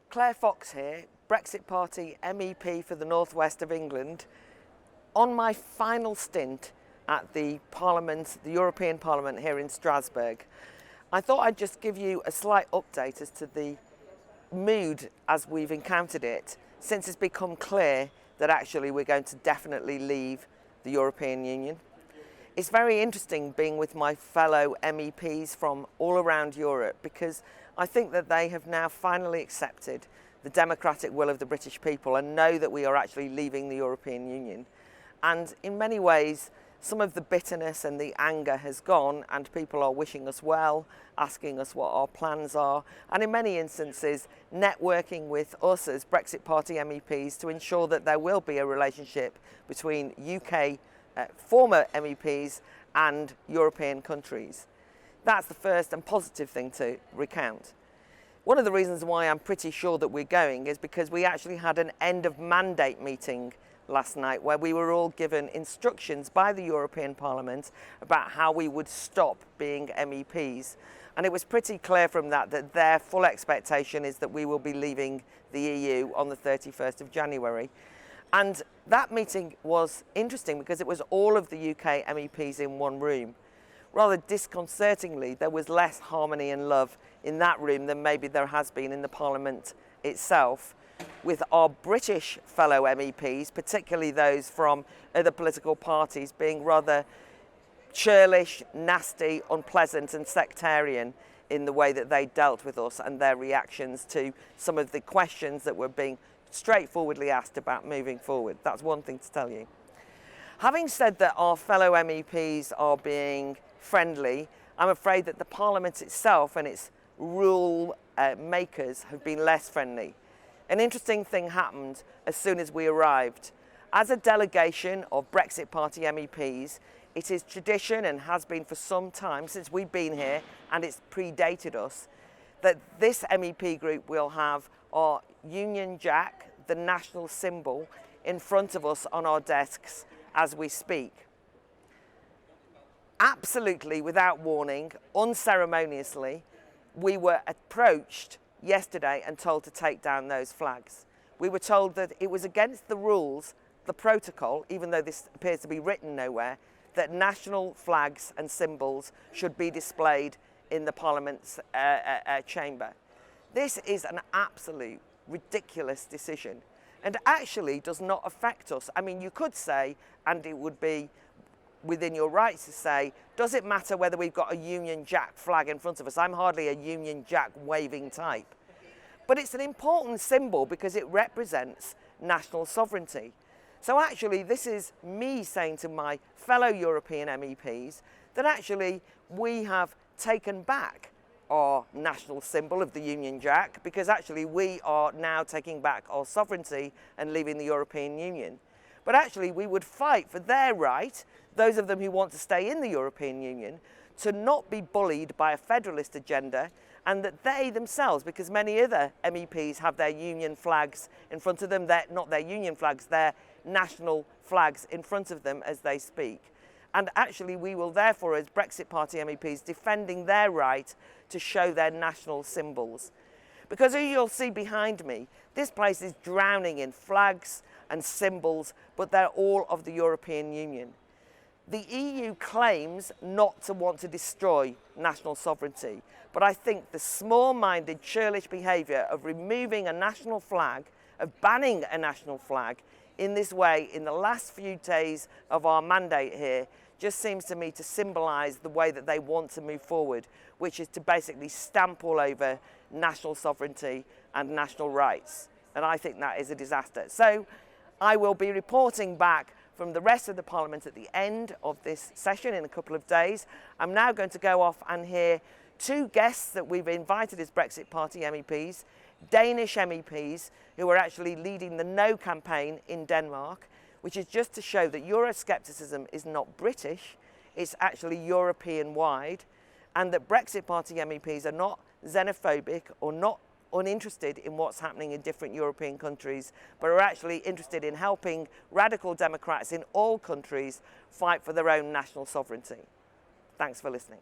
Claire Fox here, Brexit Party MEP for the Northwest of England. On my final stint at the European Parliament here in Strasbourg, I thought I'd just give you a slight update as to the mood as we've encountered it since it's become clear that actually we're going to definitely leave the European Union. It's very interesting being with my fellow MEPs from all around Europe because I think that they have now finally accepted the democratic will of the British people and know that we are actually leaving the European Union. And in many ways, some of the bitterness and the anger has gone and people are wishing us well, asking us what our plans are, and in many instances, networking with us as Brexit Party MEPs to ensure that there will be a relationship between UK former MEPs and European countries. That's the first and positive thing to recount. One of the reasons why I'm pretty sure that we're going is because we actually had an end of mandate meeting last night where we were all given instructions by the European Parliament about how we would stop being MEPs. And it was pretty clear from that that their full expectation is that we will be leaving the EU on the 31st of January. And that meeting was interesting because it was all of the UK MEPs in one room. Rather disconcertingly, there was less harmony and love in that room than maybe there has been in the Parliament itself, with our British fellow MEPs, particularly those from other political parties, being rather churlish, nasty, unpleasant and sectarian in the way that they dealt with us and their reactions to some of the questions that were being straightforwardly asked about moving forward. That's one thing to tell you. Having said that our fellow MEPs are being friendly, I'm afraid that the Parliament itself and its rule makers have been less friendly. An interesting thing happened as soon as we arrived. As a delegation of Brexit Party MEPs, it is tradition and has been for some time since we've been here, and it's predated us, that this MEP group will have our Union Jack, the national symbol, in front of us on our desks as we speak. Absolutely without warning, unceremoniously, we were approached yesterday and told to take down those flags. We were told that it was against the rules, the protocol, even though this appears to be written nowhere, that national flags and symbols should be displayed in the Parliament's chamber. This is an absolute ridiculous decision and actually does not affect us. I mean, you could say, and it would be within your rights to say, does it matter whether we've got a Union Jack flag in front of us? I'm hardly a Union Jack waving type. But it's an important symbol because it represents national sovereignty. So actually, this is me saying to my fellow European MEPs that actually we have taken back our national symbol of the Union Jack because actually we are now taking back our sovereignty and leaving the European Union. But actually we would fight for their right, those of them who want to stay in the European Union, to not be bullied by a federalist agenda, and that they themselves, because many other MEPs have their union flags in front of them, not their union flags, their national flags in front of them as they speak. And actually we will therefore, as Brexit Party MEPs, defending their right to show their national symbols. Because as you'll see behind me, this place is drowning in flags and symbols, but they're all of the European Union. The EU claims not to want to destroy national sovereignty, but I think the small-minded, churlish behaviour of removing a national flag, of banning a national flag in this way in the last few days of our mandate here, just seems to me to symbolise the way that they want to move forward, which is to basically stamp all over national sovereignty and national rights. And I think that is a disaster. So I will be reporting back from the rest of the Parliament at the end of this session in a couple of days. I'm now going to go off and hear two guests that we've invited as Brexit Party MEPs, Danish MEPs who are actually leading the No campaign in Denmark, which is just to show that Euroscepticism is not British, it's actually European-wide, and that Brexit Party MEPs are not xenophobic or not uninterested in what's happening in different European countries, but are actually interested in helping radical Democrats in all countries fight for their own national sovereignty. Thanks for listening.